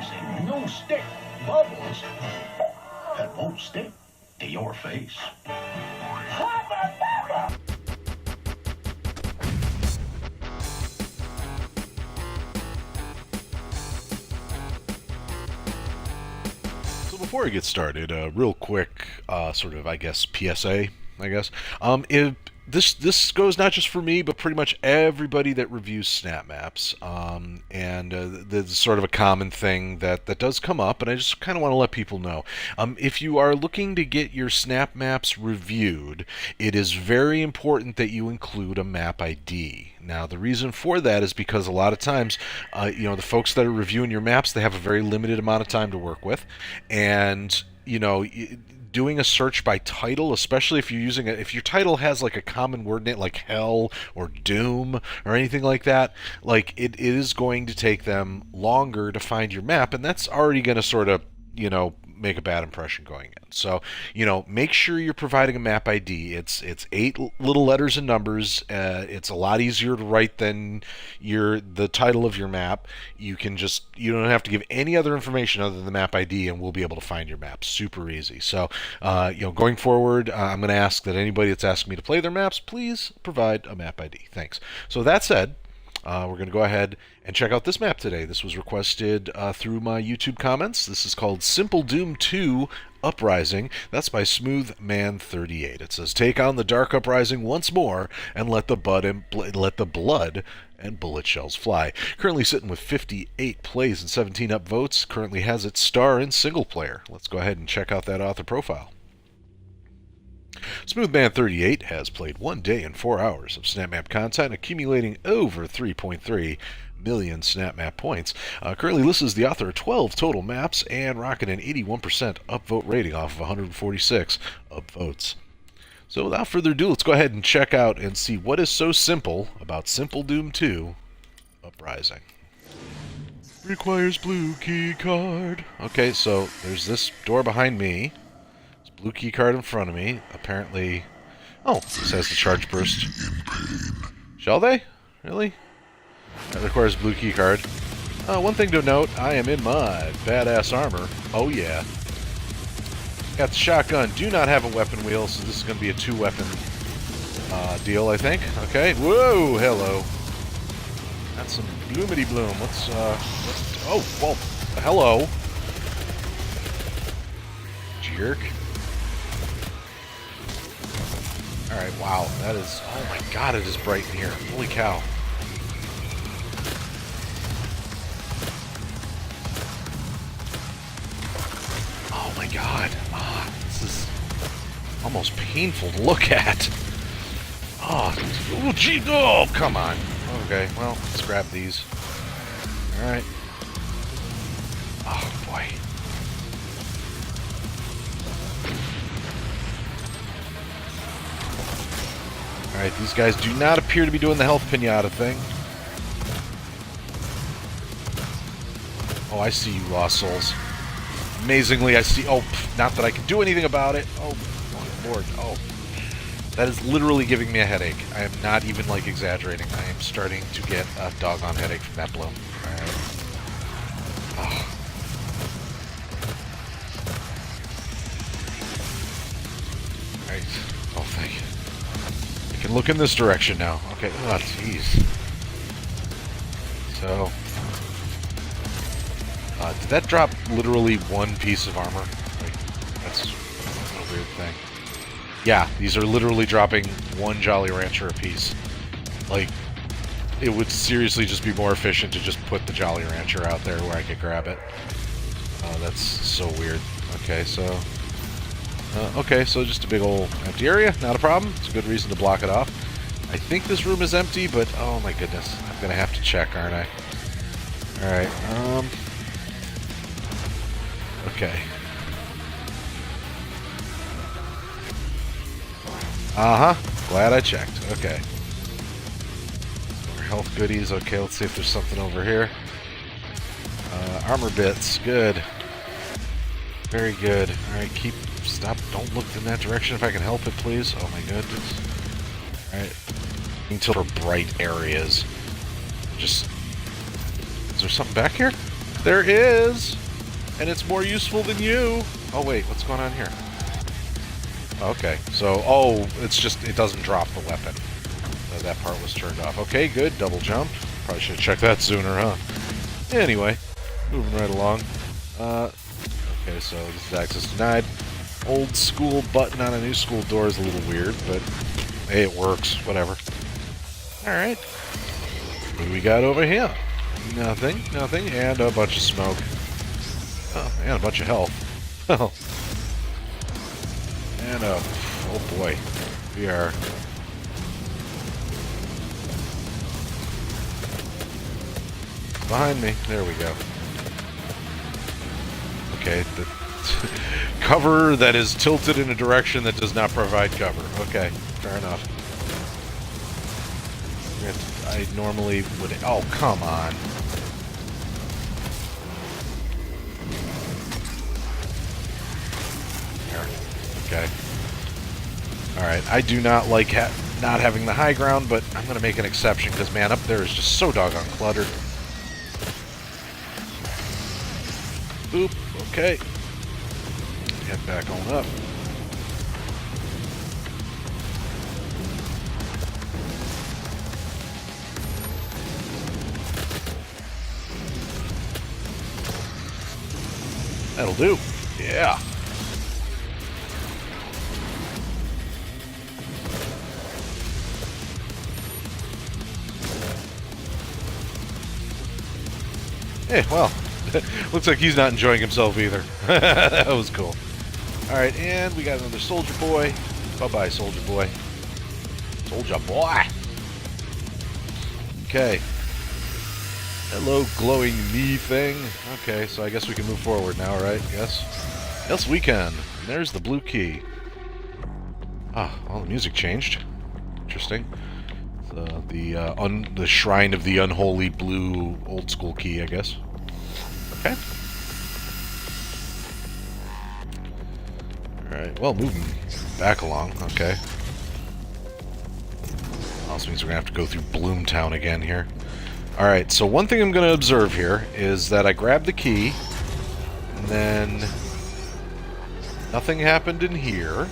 UPRISING no stick bubbles that won't stick to your face. So before I get started, real quick, sort of, I guess, PSA, I guess. If this goes not just for me, but pretty much everybody that reviews SnapMaps, and there's sort of a common thing that does come up, and I just kind of want to let people know. If you are looking to get your SnapMaps reviewed, it is very important that you include a map ID. Now, the reason for that is because a lot of times, the folks that are reviewing your maps, they have a very limited amount of time to work with, and doing a search by title, especially if you're using if your title has like a common word in it, like hell or doom or anything like that, like it is going to take them longer to find your map, and that's already going to sort of make a bad impression going in. So, make sure you're providing a map ID. It's 8 little letters and numbers. It's a lot easier to write than the title of your map. You don't have to give any other information other than the map ID, and we'll be able to find your map. Super easy. So, going forward, I'm going to ask that anybody that's asking me to play their maps, please provide a map ID. Thanks. So that said, we're going to go ahead and check out this map today. This was requested through my YouTube comments. This is called Simple Doom 2 Uprising. That's by smoothman38. It says, take on the dark uprising once more and let the blood and bullet shells fly. Currently sitting with 58 plays and 17 upvotes. Currently has its star in single player. Let's go ahead and check out that author profile. SmoothMan38 has played 1 day and 4 hours of SnapMap content, accumulating over 3.3 million SnapMap points. Currently lists as the author of 12 total maps and rocking an 81% upvote rating off of 146 upvotes. So without further ado, let's go ahead and check out and see what is so simple about Simple Doom 2 Uprising. Requires blue key card. Okay, so there's this door behind me. Blue key card in front of me. Apparently... Oh, this has the charge burst. Shall they? Really? That requires blue key card. One thing to note, I am in my badass armor. Oh yeah. Got the shotgun. Do not have a weapon wheel, so this is going to be a 2-weapon deal, I think. Okay. Whoa, hello. That's some bloomity bloom. Oh, well, hello. Jerk. Alright, wow, that is... Oh my god, it is bright in here. Holy cow. Oh my god. This is almost painful to look at. Oh, gee, oh, come on. Okay, well, let's grab these. Alright. Oh, boy. Alright, these guys do not appear to be doing the health pinata thing. Oh, I see you, Lost Souls. Amazingly, I see... Oh, not that I can do anything about it. Oh, my lord. Oh. That is literally giving me a headache. I am not even, exaggerating. I am starting to get a doggone headache from that bloom. Alright. Oh. Alright. Oh, thank you. Can look in this direction now. Okay. Oh, jeez. So, did that drop literally 1 piece of armor? That's a weird thing. Yeah, these are literally dropping 1 Jolly Rancher a piece. It would seriously just be more efficient to just put the Jolly Rancher out there where I could grab it. That's so weird. Okay, so... so just a big old empty area, not a problem. It's a good reason to block it off. I think this room is empty, but oh my goodness, I'm gonna have to check, aren't I? Alright, okay. Glad I checked. Okay. More health goodies. Okay, let's see if there's something over here. Armor bits, good. Very good. Alright, stop, don't look in that direction if I can help it, please. Oh my goodness. Alright. Until for bright areas. Is there something back here? There is! And it's more useful than you! Oh wait, what's going on here? Okay, so, oh, it's just, it doesn't drop the weapon. So that part was turned off. Okay, good, double jump. Probably should have checked that sooner, huh? Anyway, moving right along. Okay, so this is access denied. Old school button on a new school door is a little weird, but hey, it works, whatever. Alright. What do we got over here? Nothing, nothing, and a bunch of smoke. Oh, and a bunch of health. Oh. And oh boy, we are... Behind me, there we go. Okay, the cover that is tilted in a direction that does not provide cover. Okay, fair enough. I normally would... Oh, come on. There. Okay. Alright, I do not like not having the high ground, but I'm going to make an exception because, man, up there is just so doggone cluttered. Oop, okay. Head back on up. That'll do. Yeah. Hey, well, looks like he's not enjoying himself either. That was cool. Alright, and we got another soldier boy. Bye-bye, soldier boy. Soldier boy! Okay. Hello, glowing knee thing. Okay, so I guess we can move forward now, right? Yes? Yes, we can. And there's the blue key. Ah, well, the music changed. Interesting. The shrine of the unholy blue old school key, I guess. Okay. Alright, well, moving back along. Okay. Also means we're going to have to go through Bloomtown again here. Alright, so one thing I'm going to observe here is that I grabbed the key, and then nothing happened in here.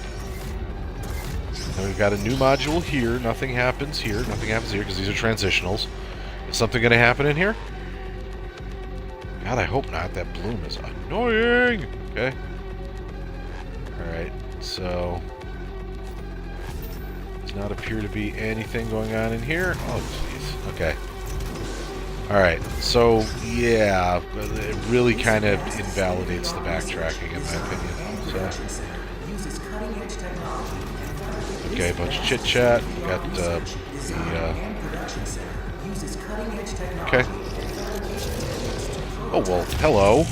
Then we've got a new module here, nothing happens here, nothing happens here, because these are transitionals. Is something going to happen in here? God, I hope not. That bloom is annoying! Okay. Alright, so... does not appear to be anything going on in here. Oh, jeez. Okay. Alright, so, yeah, it really kind of invalidates the backtracking, in my opinion. So. Okay, a bunch of chit-chat. We got okay. Oh, well, hello.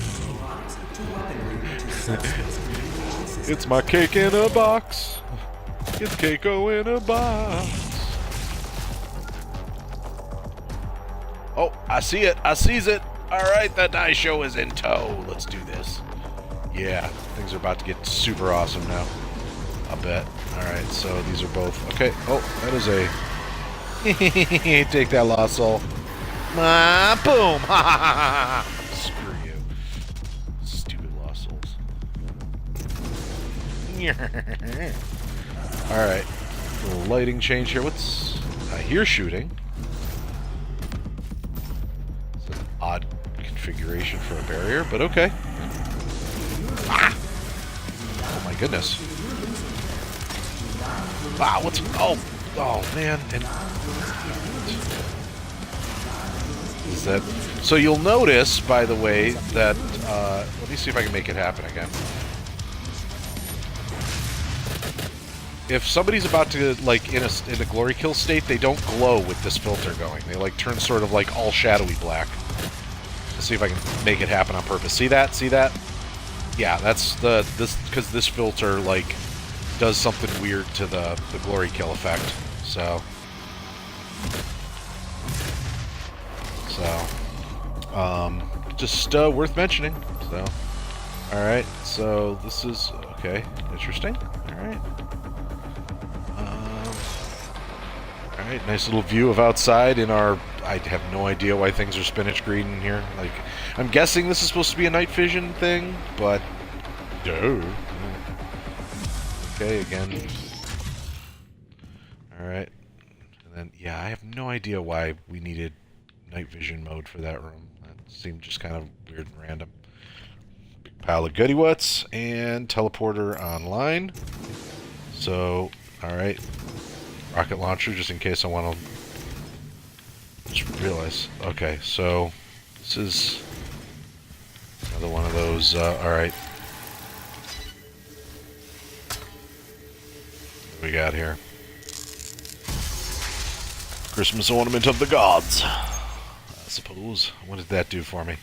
It's my cake in a box. It's Keiko in a box. Oh, I see it. I sees it. Alright, the die show is in tow. Let's do this. Yeah, things are about to get super awesome now. I'll bet. Alright, so these are both... Okay. Oh, that is a... Take that, Lost Soul. Ah, boom! Ha ha ha ha! Screw you. Stupid Lost Souls. Alright. Little lighting change here. What's... I hear shooting. It's an odd configuration for a barrier, but okay. Ah! Oh my goodness. Wow, what's... Oh, man. And... Is that... So you'll notice, by the way, that... let me see if I can make it happen again. If somebody's about to, like, in a glory kill state, they don't glow with this filter going. They, like, turn sort of, like, all shadowy black. Let's see if I can make it happen on purpose. See that? See that? Yeah, that's because this filter, like... does something weird to the glory kill effect. So just worth mentioning. So alright, so this is okay, interesting. Alright. Alright, nice little view of outside in our... I have no idea why things are spinach green in here. Like, I'm guessing this is supposed to be a night vision thing, but... Duh. Okay, again. Alright. And then, yeah, I have no idea why we needed night vision mode for that room. That seemed just kind of weird and random. Big pile of goody whats, and teleporter online. So, alright. Rocket launcher, just in case I want to... Just realize. Okay, so this is another one of those. Alright. What do we got here? Christmas ornament of the gods, I suppose. What did that do for me?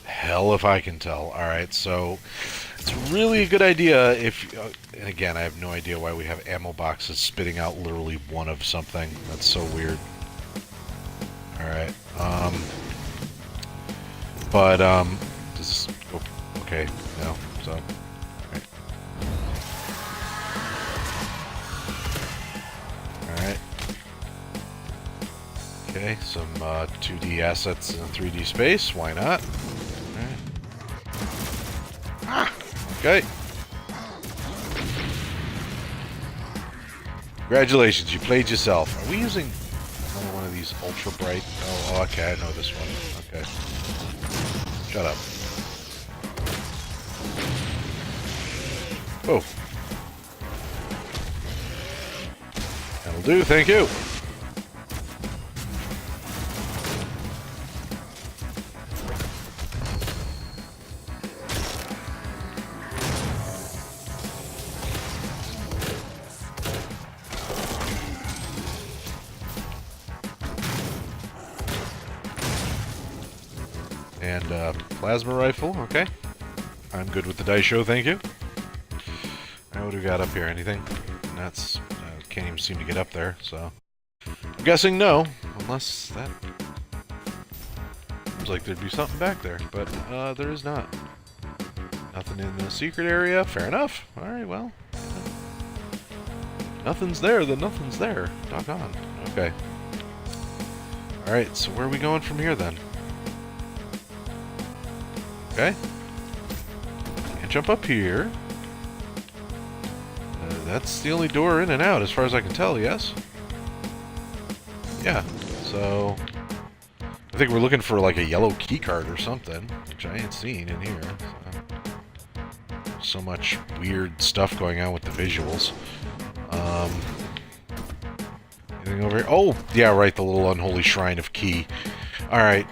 Hell if I can tell. Alright, so it's really a good idea if... and again, I have no idea why we have ammo boxes spitting out literally one of something. That's so weird. Alright, but, does this go... Okay, no, so... Alright. Alright. Okay, some 2D assets in 3D space, why not? Okay. Congratulations, you played yourself. Are we using another one of these ultra bright? Oh, okay, I know this one. Okay. Shut up. Oh. That'll do, thank you. And plasma rifle, okay. I'm good with the dice show, thank you. Alright, what do we got up here? Anything? That's... can't even seem to get up there, so... I'm guessing no, unless that... Seems like there'd be something back there, but there is not. Nothing in the secret area, fair enough. Alright, well... Nothing's there, then nothing's there. Doggone. Okay. Alright, so where are we going from here, then? Okay. Can't jump up here. That's the only door in and out, as far as I can tell, yes? Yeah, so... I think we're looking for, like, a yellow keycard or something, which I ain't seen in here. So much weird stuff going on with the visuals. Anything over here? Oh, yeah, right, the little unholy shrine of key. Alright.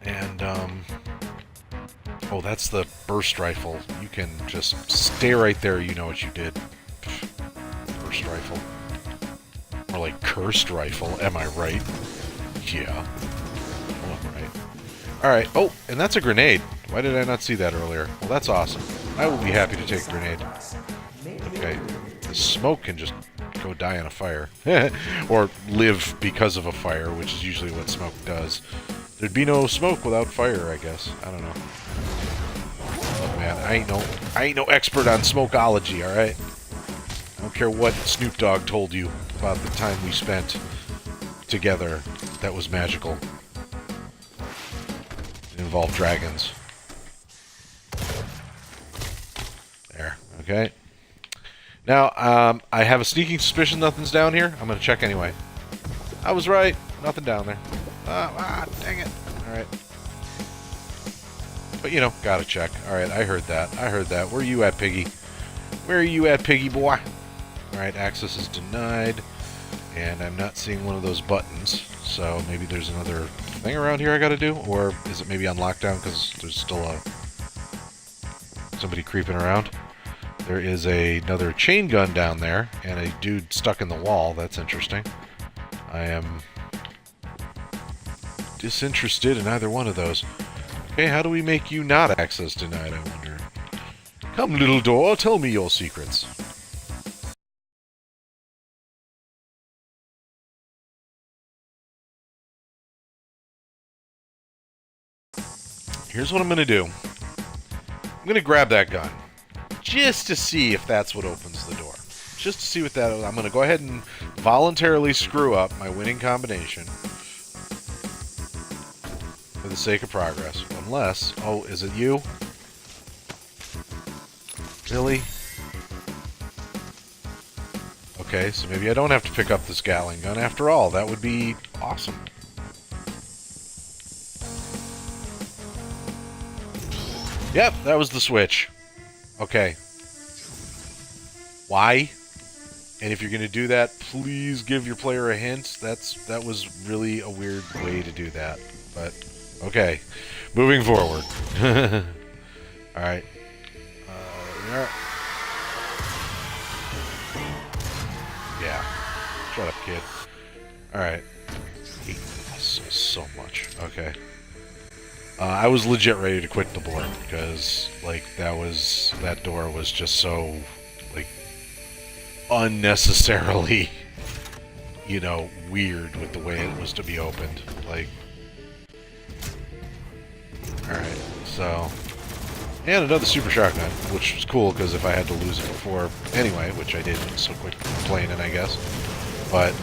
And, oh, that's the burst rifle. You can just stay right there, you know what you did. Burst rifle. Or like cursed rifle, am I right? Yeah. Oh, I'm right. Alright, oh, and that's a grenade. Why did I not see that earlier? Well, that's awesome. I will be happy to take a grenade. Okay. The smoke can just go die in a fire. Or live because of a fire, which is usually what smoke does. There'd be no smoke without fire, I guess. I don't know. Look, man, I ain't no expert on smokeology, alright? I don't care what Snoop Dogg told you about the time we spent together. That was magical. It involved dragons. There, okay. Now, I have a sneaking suspicion nothing's down here. I'm gonna check anyway. I was right. Nothing down there. Dang it. Alright. But, you know, gotta check. Alright, I heard that. I heard that. Where are you at, Piggy? Where are you at, Piggy boy? Alright, access is denied. And I'm not seeing one of those buttons. So maybe there's another thing around here I gotta do? Or is it maybe on lockdown because there's still somebody creeping around? There is another chain gun down there. And a dude stuck in the wall. That's interesting. I am... disinterested in either one of those. Okay, how do we make you not access denied, I wonder? Come, little door, tell me your secrets. Here's what I'm gonna do. I'm gonna grab that gun. Just to see if that's what opens the door. just to see what that is. I'm going to go ahead and voluntarily screw up my winning combination for the sake of progress. Unless, oh, is it you? Really? Okay, so maybe I don't have to pick up this Gatling gun after all. That would be awesome. Yep, that was the switch. Okay. Why? And if you're going to do that, please give your player a hint. That was really a weird way to do that. But, okay. Moving forward. Alright. Yeah. Shut up, kid. Alright. Hate this so much. Okay. I was legit ready to quit the board because, like, that door was just so, like, unnecessarily, you know, weird with the way it was to be opened. Like, alright, so, and another super shotgun, which was cool because if I had to lose it before anyway, which I did, so quick complaining, I guess, but,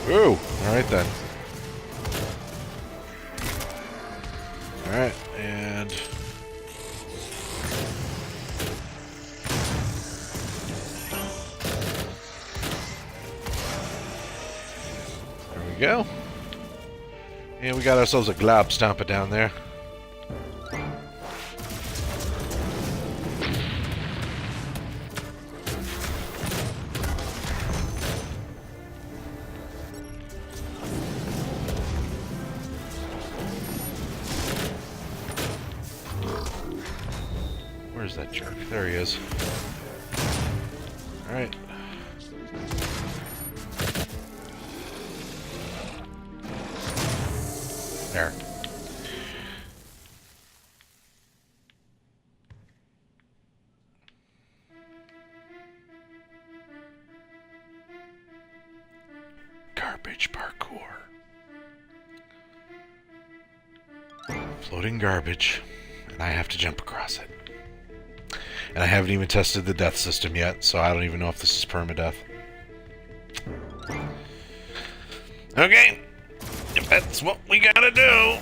ooh, alright then. Alright, and there we go. And we got ourselves a glob stomper down there. Where's that jerk? There he is. Alright. There. Garbage parkour. Floating garbage, and I have to jump across it. And I haven't even tested the death system yet, so I don't even know if this is permadeath. Okay, if that's what we gotta do.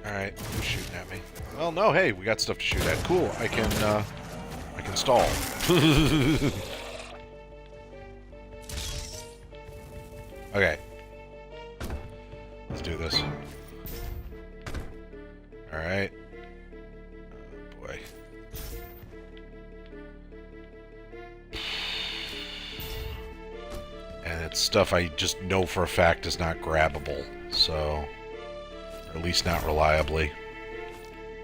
Alright, who's shooting at me? Well, no, hey, we got stuff to shoot at. Cool, I can stall. Okay. Let's do this. Alright. Oh, boy. And it's stuff I just know for a fact is not grabbable, so... or at least not reliably.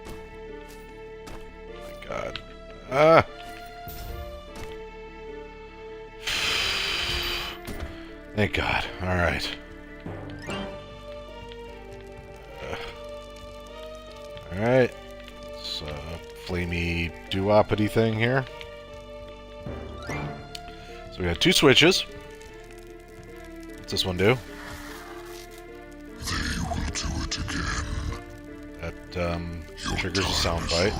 Oh my god. Ah! Thank God. Alright. Alright. It's a flamey doo-woppity thing here. So we got two switches. What's this one do? They will do it again. That, triggers a sound bite.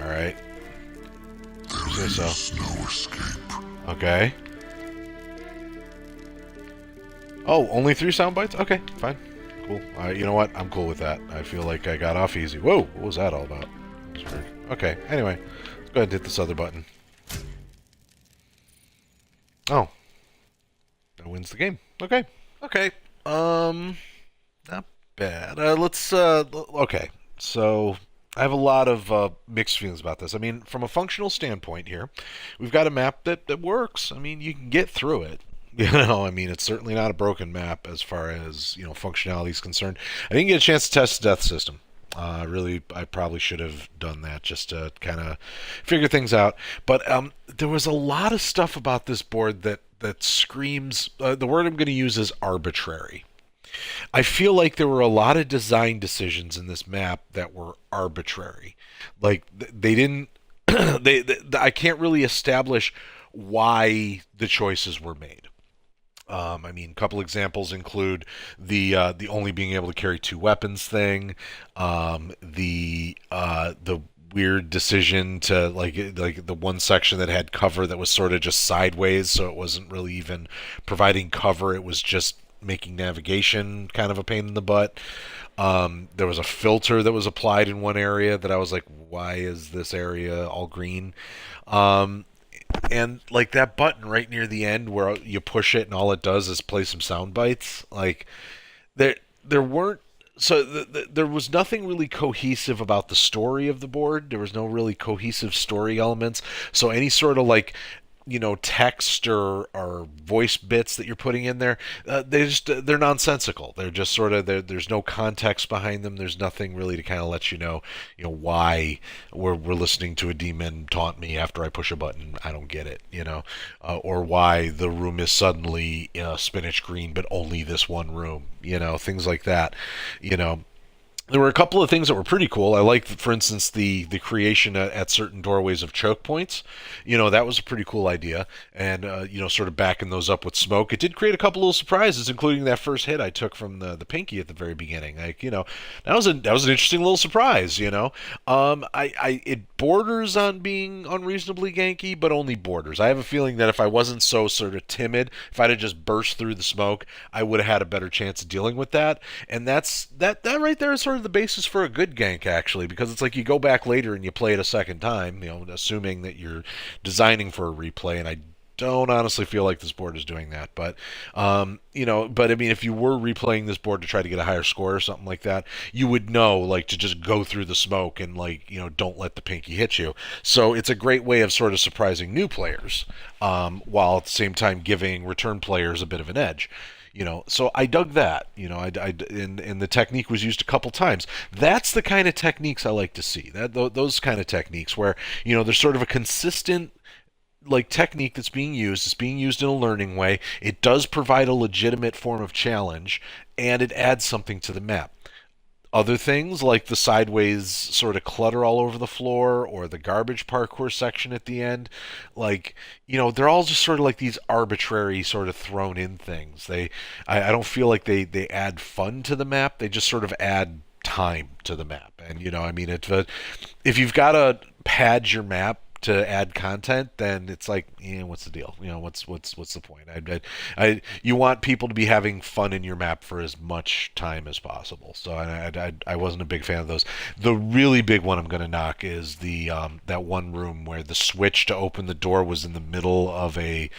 Alright. There is no escape. Okay. Oh, only 3 sound bites? Okay, fine. Cool. You know what? I'm cool with that. I feel like I got off easy. Whoa! What was that all about? That was weird. Okay, anyway. Let's go ahead and hit this other button. Oh. That wins the game. Okay. Okay. Not bad. Okay. So, I have a lot of mixed feelings about this. I mean, from a functional standpoint here, we've got a map that works. I mean, you can get through it. You know, I mean, it's certainly not a broken map as far as, you know, functionality is concerned. I didn't get a chance to test the death system. Really, I probably should have done that just to kind of figure things out. But there was a lot of stuff about this board that screams, the word I'm going to use is arbitrary. I feel like there were a lot of design decisions in this map that were arbitrary. Like, they didn't, I can't really establish why the choices were made. I mean, a couple examples include the only being able to carry 2 weapons thing, the weird decision to like the one section that had cover that was sort of just sideways, so it wasn't really even providing cover. It was just making navigation kind of a pain in the butt. There was a filter that was applied in one area that I was like, why is this area all green? Um, and like that button right near the end where you push it and all it does is play some sound bites. Like there weren't so there was nothing really cohesive about the story of the board. There was no really cohesive story elements. So any sort of like text or voice bits that you're putting in there, they're nonsensical. They're just sort of there's no context behind them. There's nothing really to kind of let why we're listening to a demon taunt me after I push a button. I don't get it, or why the room is suddenly spinach green, but only this one room, things like that, you know there were a couple of things that were pretty cool. I liked, for instance, the creation at certain doorways of choke points. That was a pretty cool idea, and sort of backing those up with smoke. It did create a couple little surprises, including that first hit I took from the pinky at the very beginning. Like, that was an interesting little surprise. It borders on being unreasonably ganky, but only borders. I have a feeling that if I wasn't so sort of timid, if I'd have just burst through the smoke, I would have had a better chance of dealing with that. And that right there is sort of the basis for a good gank, actually, because it's like you go back later and you play it a second time, assuming that you're designing for a replay, and I don't honestly feel like this board is doing that, but but I mean, if you were replaying this board to try to get a higher score or something like that, you would know like to just go through the smoke and don't let the pinky hit you. So it's a great way of sort of surprising new players, while at the same time giving return players a bit of an edge. So I dug that. And the technique was used a couple times. That's the kind of techniques I like to see. Those kind of techniques where there's sort of a consistent like technique that's being used. It's being used in a learning way. It does provide a legitimate form of challenge, and it adds something to the map. Other things like the sideways sort of clutter all over the floor or the garbage parkour section at the end, they're all just sort of like these arbitrary sort of thrown in things. I don't feel like they add fun to the map. They just sort of add time to the map. And I mean, if you've got to pad your map to add content, then it's like, what's the deal? What's the point? You want people to be having fun in your map for as much time as possible. So I wasn't a big fan of those. The really big one I'm going to knock is the that one room where the switch to open the door was in the middle of a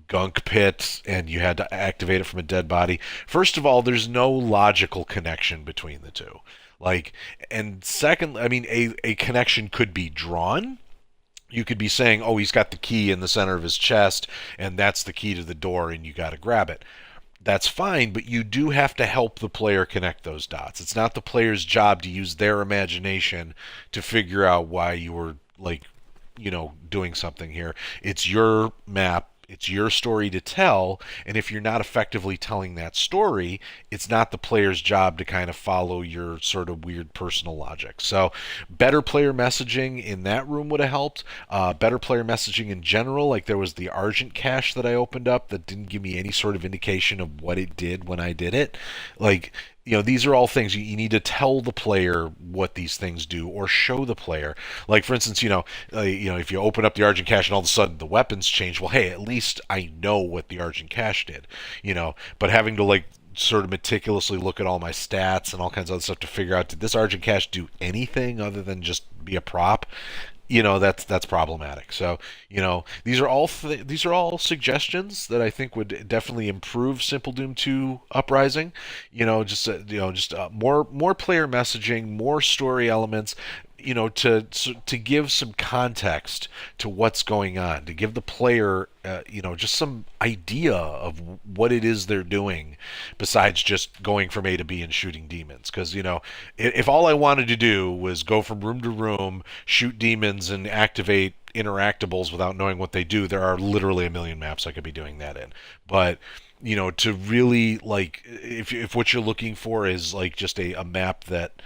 gunk pit and you had to activate it from a dead body. First of all, there's no logical connection between the two. And second, I mean, a connection could be drawn. You could be saying, oh, he's got the key in the center of his chest, and that's the key to the door, and you got to grab it. That's fine, but you do have to help the player connect those dots. It's not the player's job to use their imagination to figure out why you were, doing something here. It's your map. It's your story to tell, and if you're not effectively telling that story, it's not the player's job to kind of follow your sort of weird personal logic. So better player messaging in that room would have helped. Better player messaging in general, like there was the Argent cache that I opened up that didn't give me any sort of indication of what it did when I did it. These are all things you need to tell the player what these things do, or show the player. Like, for instance, if you open up the Argent cache and all of a sudden the weapons change, well, hey, at least I know what the Argent cache did. But having to sort of meticulously look at all my stats and all kinds of other stuff to figure out, did this Argent cache do anything other than just be a prop? That's problematic. So these are all suggestions that I think would definitely improve Simple Doom 2 Uprising. More player messaging, more story elements. To give some context to what's going on, to give the player, just some idea of what it is they're doing, besides just going from A to B and shooting demons. Because if all I wanted to do was go from room to room, shoot demons, and activate interactables without knowing what they do, there are literally a million maps I could be doing that in. But to really if what you're looking for is just a map that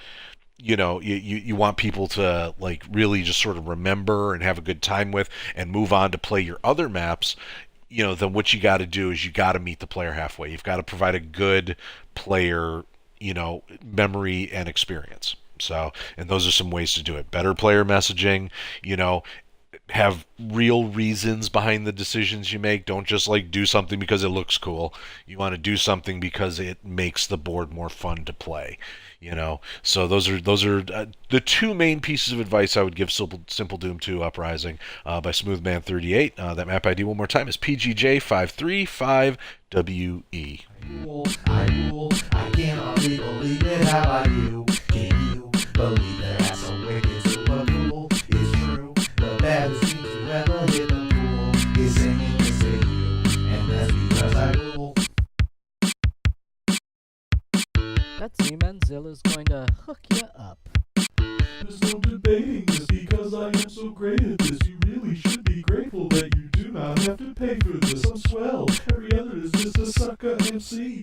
you want people to really just sort of remember and have a good time with and move on to play your other maps, then what you got to do is you got to meet the player halfway. You've got to provide a good player, memory and experience. So, and those are some ways to do it. Better player messaging, you know, have real reasons behind the decisions you make. Don't just like do something because it looks cool. You want to do something because it makes the board more fun to play. You know, so those are the two main pieces of advice I would give Simple Doom 2 Uprising by smoothman38. That map ID one more time is PGJ535WE. I rule, I cannot believe it. How about you? Can you believe that that's a wicked super cool? It's true, the baddest thing to ever hit the pool is singing this to you, and that's because I rule. That Zemanzilla's going to hook you up. There's no debating this because I am so great at this. You really should be grateful that you do not have to pay for this. I'm swell. Every other is just a sucker MC.